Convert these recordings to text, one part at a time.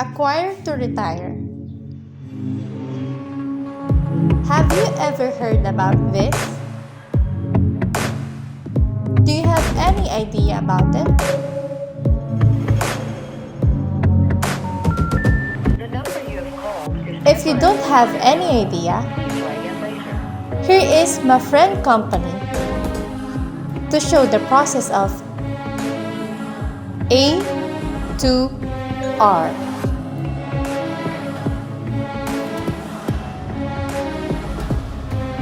Acquire to retire. Have you ever heard about this? Do you have any idea about it? If you don't have any idea, here is my friend company to show the process of A to R.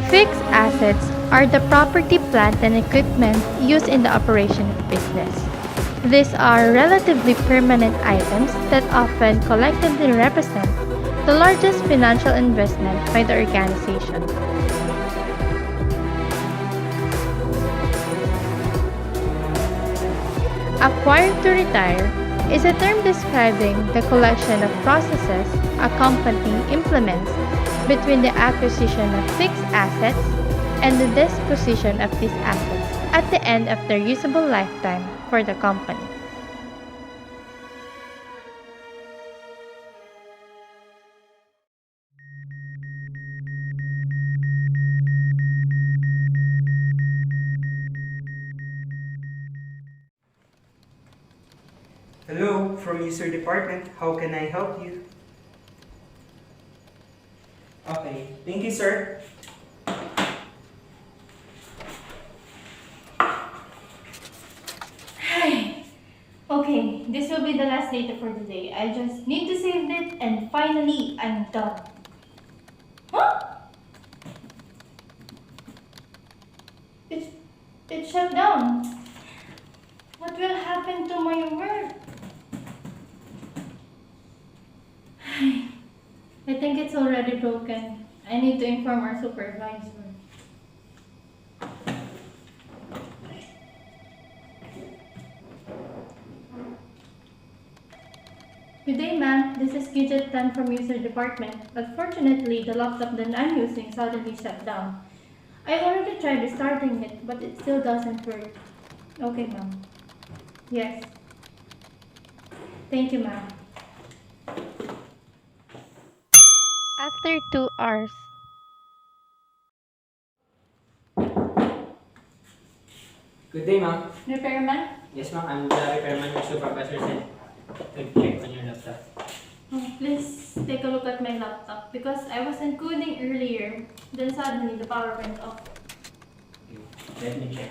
Fixed assets are the property, plant, and equipment used in the operation of business. These are relatively permanent items that often collectively represent the largest financial investment by the organization. Acquire to retire is a term describing the collection of processes a company implements between the acquisition of fixed assets and the disposition of these assets at the end of their usable lifetime for the company. Hello, from user department. How can I help you? Okay, thank you, sir. Okay, this will be the last data for today. I just need to save it and finally I'm done. Huh? It shut down. What will happen to my work? I think it's already broken. I need to inform our supervisor. Good day, ma'am. This is Gidgette Marie from user department. Unfortunately, the laptop that I'm using suddenly shut down. I already tried restarting it, but it still doesn't work. Okay, ma'am. Yes. Thank you, ma'am. After 2 hours. Good day, ma'am. Repairman? Yes, ma'am. I'm the repairman your supervisor said to check on your laptop. Oh, please take a look at my laptop because I was encoding earlier, then suddenly the power went off. Let me check.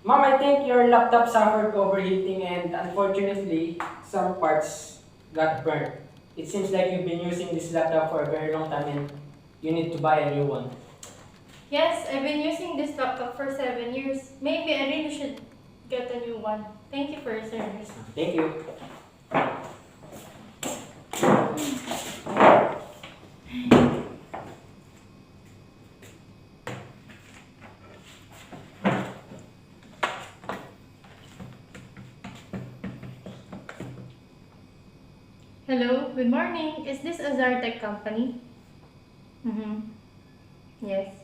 Ma'am, I think your laptop suffered overheating and unfortunately, some parts got burnt. It seems like you've been using this laptop for a very long time and you need to buy a new one. Yes, I've been using this laptop for 7 years. Maybe I really should get a new one. Thank you for your service. Thank you. Hello, good morning. Is this Azartech company? Yes.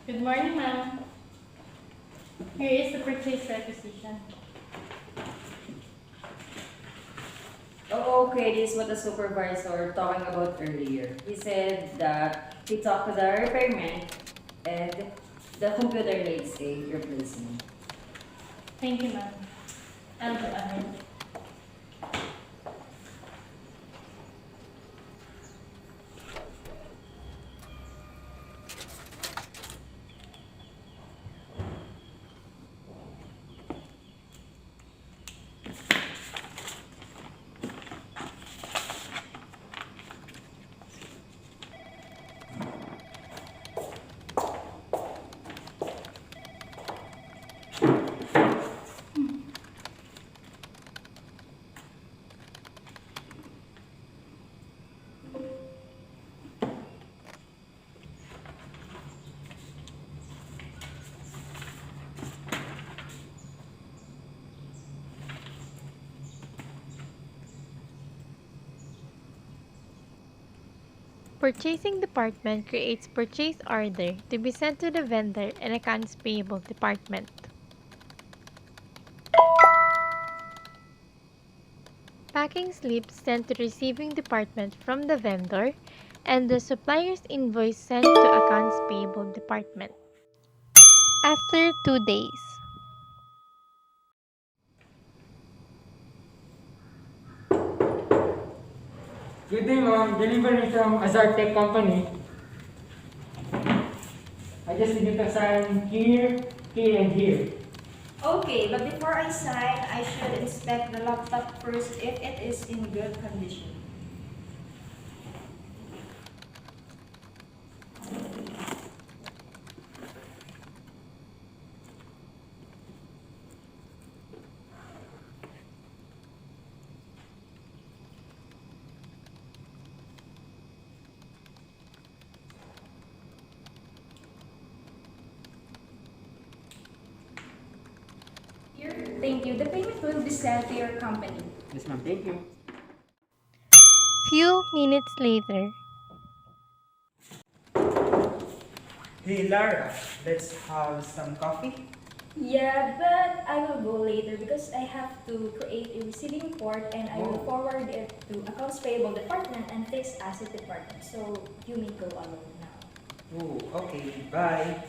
Good morning, ma'am. Here is the purchase requisition. Oh, okay, this is what the supervisor talking about earlier. He said that he talked to the repairman and the computer needs a replacement. Thank you, ma'am. I'll go ahead. Purchasing department creates purchase order to be sent to the vendor and accounts payable department. Packing slips sent to receiving department from the vendor and the supplier's invoice sent to accounts payable department. After 2 days. Good day, ma'am. Delivery from Azartec Company. I just need you to sign here, here, and here. Okay, but before I sign, I should inspect the laptop first if it is in good condition. Here, thank you. The payment will be sent to your company. Yes, ma'am. Thank you. Few minutes later. Hey Lara, let's have some coffee. Yeah, but I will go later because I have to create a receiving report and I will forward it to accounts payable department and fixed asset department. So you may go alone now. Oh, okay, bye.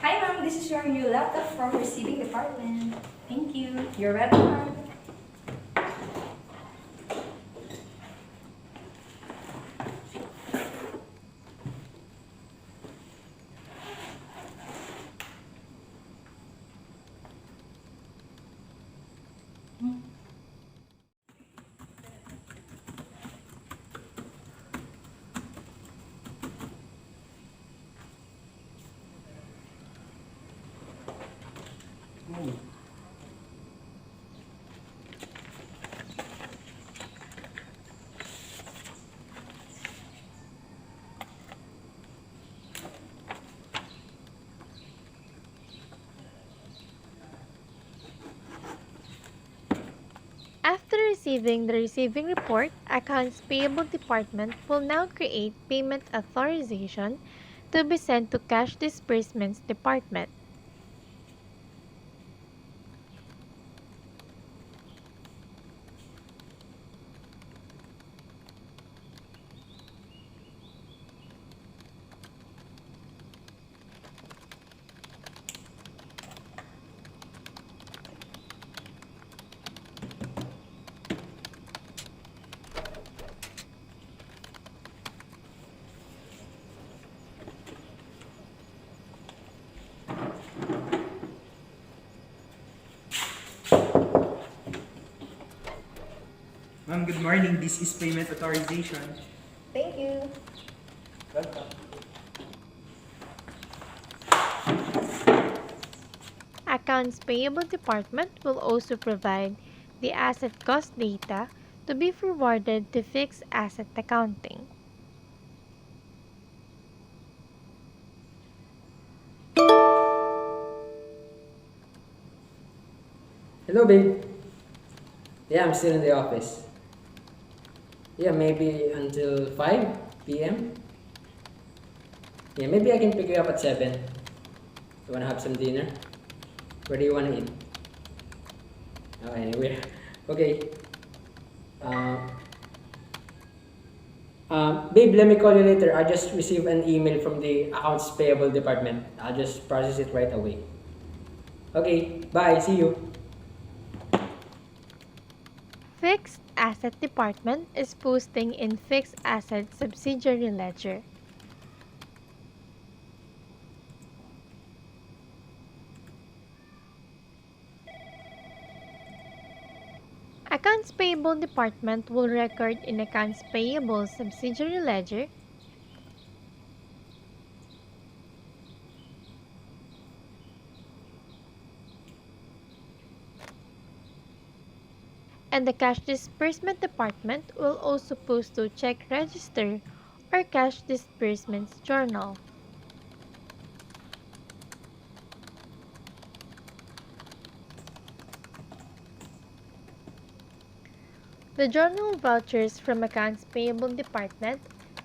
Hi ma'am, this is your new laptop from receiving department. Thank you. You're welcome. Oh. After receiving the receiving report, accounts payable department will now create payment authorization to be sent to cash disbursements department. Ma'am, good morning. This is payment authorization. Thank you. Welcome. Accounts payable department will also provide the asset cost data to be forwarded to fixed asset accounting. Hello, babe. Yeah, I'm still in the office. Yeah, maybe until 5 p.m. Yeah, maybe I can pick you up at 7. You wanna have some dinner? Where do you wanna eat? Oh, anywhere. Okay. Babe, let me call you later. I just received an email from the accounts payable department. I'll just process it right away. Okay, bye. See you. Fixed asset department is posting in fixed asset subsidiary ledger. Accounts payable department will record in accounts payable subsidiary ledger and the cash disbursement department will also post to check register or cash disbursements journal. The journal vouchers from Accounts Payable Department,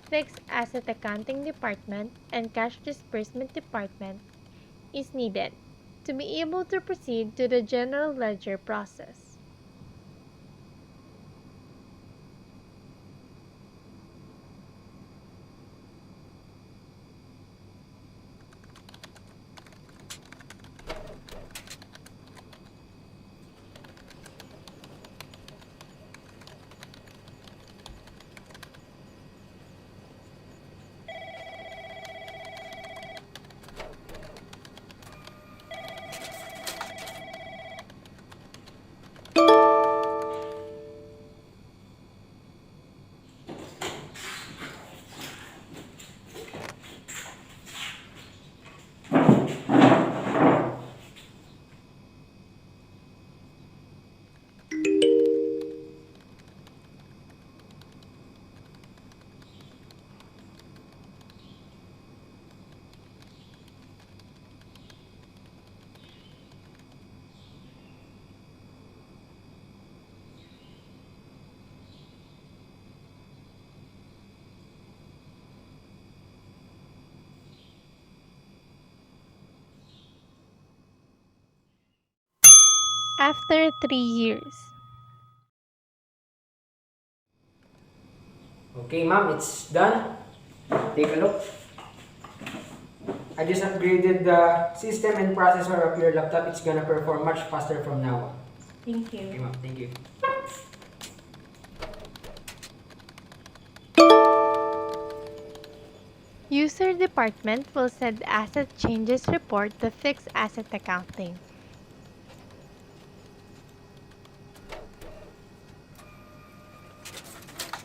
Fixed Asset Accounting Department, and Cash Disbursement Department is needed to be able to proceed to the general ledger process. After 3 years. Okay, ma'am, it's done. Take a look. I just upgraded the system and processor of your laptop. It's gonna perform much faster from now on. Thank Okay, you. ma'am, thank you. User department will send asset changes report to fixed asset accounting.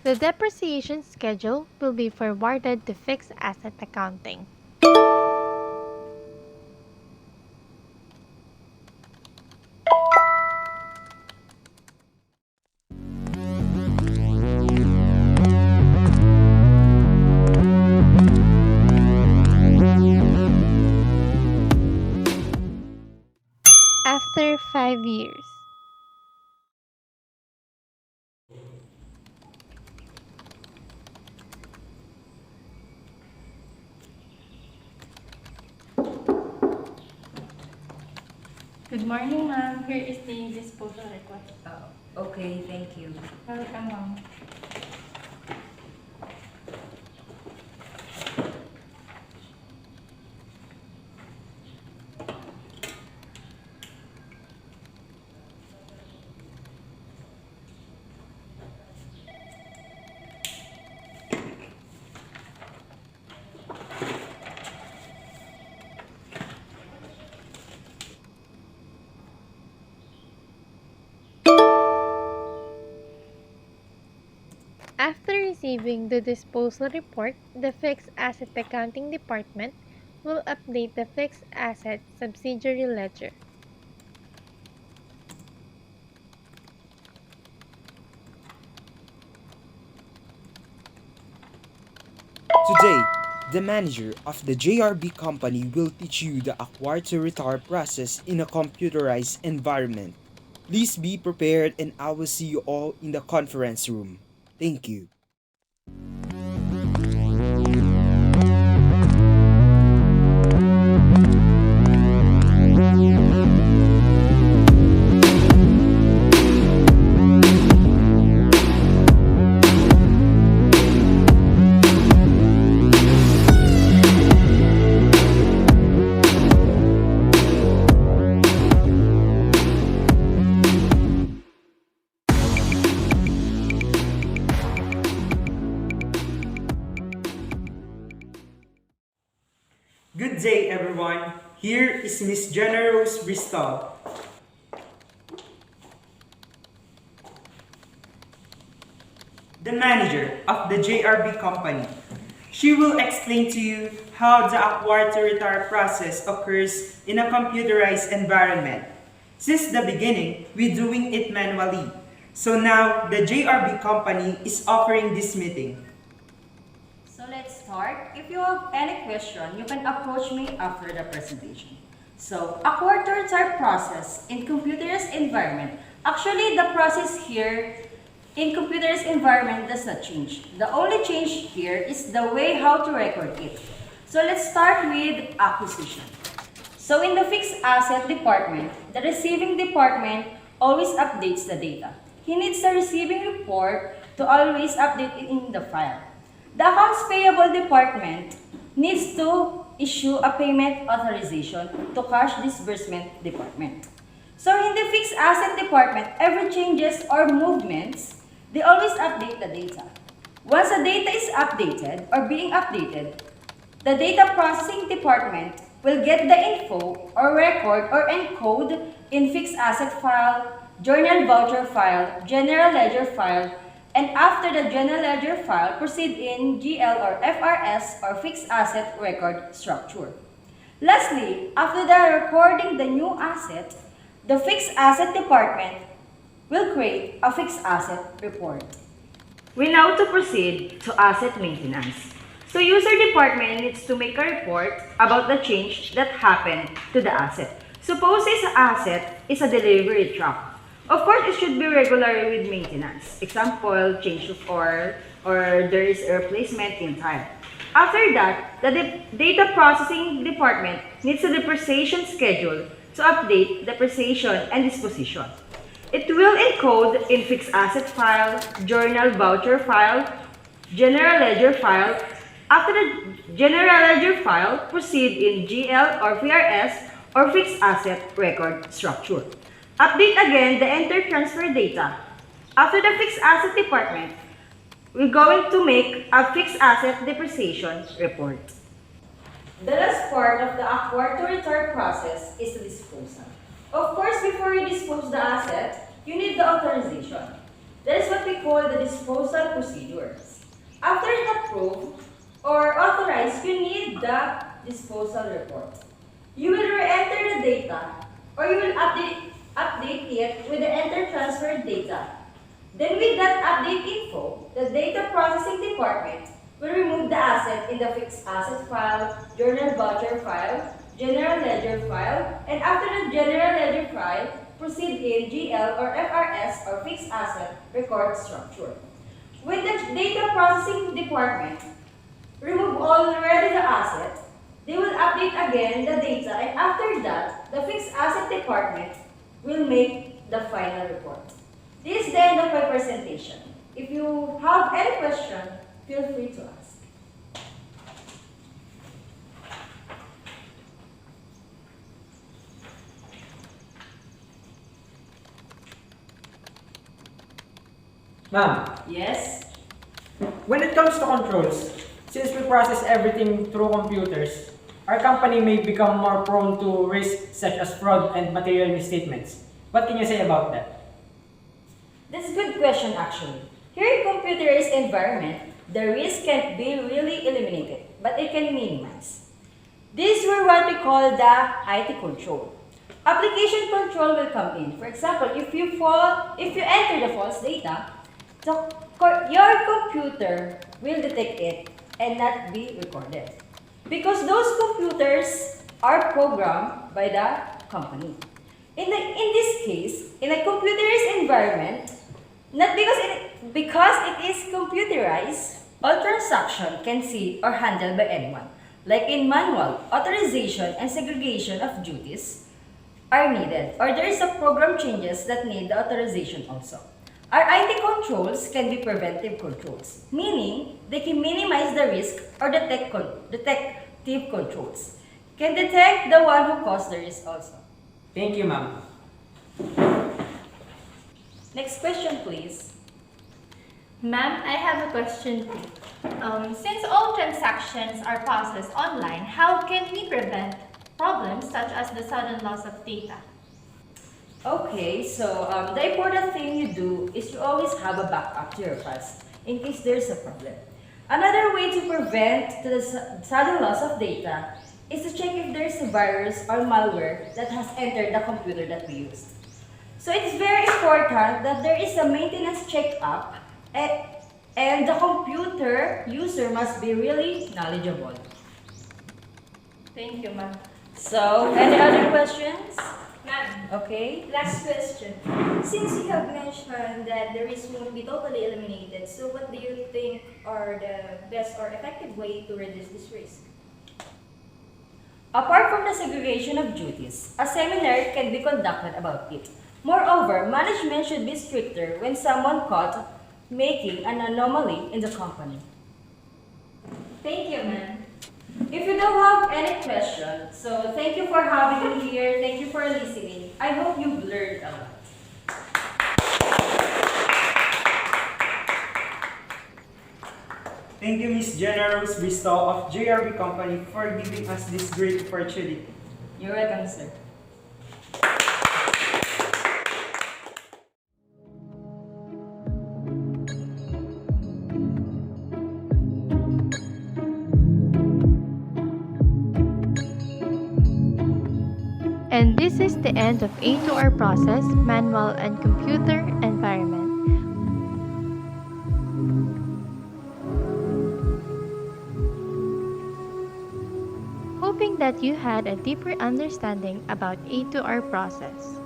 The depreciation schedule will be forwarded to fixed asset accounting. After 5 years. Good morning, ma'am. Here is the disposal request. Okay, thank you. Welcome, ma'am. After receiving the disposal report, the Fixed Asset Accounting Department will update the fixed asset subsidiary ledger. Today, the manager of the JRB company will teach you the acquire to retire process in a computerized environment. Please be prepared and I will see you all in the conference room. Thank you. Good day, everyone. Here is Miss Jenna Bristol. The manager of the JRB company. She will explain to you how the acquire to retire process occurs in a computerized environment. Since the beginning, we're doing it manually. So now, the JRB company is offering this meeting. So let's start. If you have any question, you can approach me after the presentation. So, a quarter type process in computerized environment. Actually, the process here in computerized environment does not change. The only change here is the way how to record it. So, let's start with acquisition. So, in the fixed asset department, the receiving department always updates the data. He needs the receiving report to always update it in the file. The accounts payable department needs to issue a payment authorization to cash disbursement department. So in the fixed asset department, every changes or movements, they always update the data. Once the data is updated or being updated, the data processing department will get the info or record or encode in fixed asset file, journal voucher file, general ledger file, and after the general ledger file, proceed in GL or FRS or fixed asset record structure. Lastly, after the recording the new asset, the fixed asset department will create a fixed asset report. We now to proceed to asset maintenance. So user department needs to make a report about the change that happened to the asset. Suppose this asset is a delivery truck. Of course, it should be regular with maintenance. Example, change of oil, or there is a replacement in tire. After that, the data processing department needs a depreciation schedule to update depreciation and disposition. It will encode in fixed asset file, journal voucher file, general ledger file. After the general ledger file, proceed in GL or PRS or fixed asset record structure. Update again the enter transfer data. After the fixed asset department, we're going to make a fixed asset depreciation report. The last part of the acquire to return process is the disposal. Of course, before you dispose the asset, you need the authorization. That is what we call the disposal procedures. After it's approved or authorized, you need the disposal report. You will re-enter the data or you will update it with the enter transfer data. Then with that update info, the data processing department will remove the asset in the fixed asset file, journal voucher file, general ledger file, and after the general ledger file, proceed in GL or FRS or fixed asset record structure. With the data processing department, remove already the asset, they will update again the data, and after that, the fixed asset department will make the final report. This is the end of my presentation. If you have any question, feel free to ask. Ma'am, Yes? when it comes to controls, since we process everything through computers, our company may become more prone to risks such as fraud and material misstatements. What can you say about that? That's a good question actually. Here in computerized environment, the risk can't be really eliminated, but it can minimize. These were what we call the IT control. Application control will come in. For example, if you enter the false data, your computer will detect it and not be recorded. Because those computers are programmed by the company. In this case, in a computerized environment, not because it is computerized, all transactions can see or handled by anyone. Like in manual, authorization and segregation of duties are needed, or there is a program changes that need the authorization also. Our IT controls can be preventive controls, meaning they can minimize the risk or detective controls. Can detect the one who caused the risk also. Thank you, ma'am. Next question, please. Ma'am, I have a question too. Since all transactions are processed online, how can we prevent problems such as the sudden loss of data? Okay, so the important thing you do is you always have a backup to your files in case there's a problem. Another way to prevent the sudden loss of data is to check if there's a virus or malware that has entered the computer that we used. So it's very important that there is a maintenance checkup And the computer user must be really knowledgeable. Thank you, ma'am. So, any other questions? Ma'am, Okay. last question. Since you have mentioned that the risk won't be totally eliminated, so what do you think are the best or effective way to reduce this risk? Apart from the segregation of duties, a seminar can be conducted about it. Moreover, management should be stricter when someone caught making an anomaly in the company. Thank you, ma'am. If you don't have any questions, so thank you for having me here. Thank you for listening. I hope you've learned a lot. Thank you, Miss Jenna Bristol of JRB Company for giving us this great opportunity. You're welcome, sir. And this is the end of A2R process, manual and computer environment. Hoping that you had a deeper understanding about A2R process.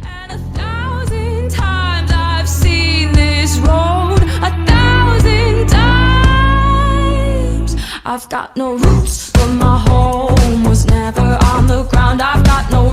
And 1,000 times I've seen this road, 1,000 times. I've got no roots, but my home was never on the ground. I've got no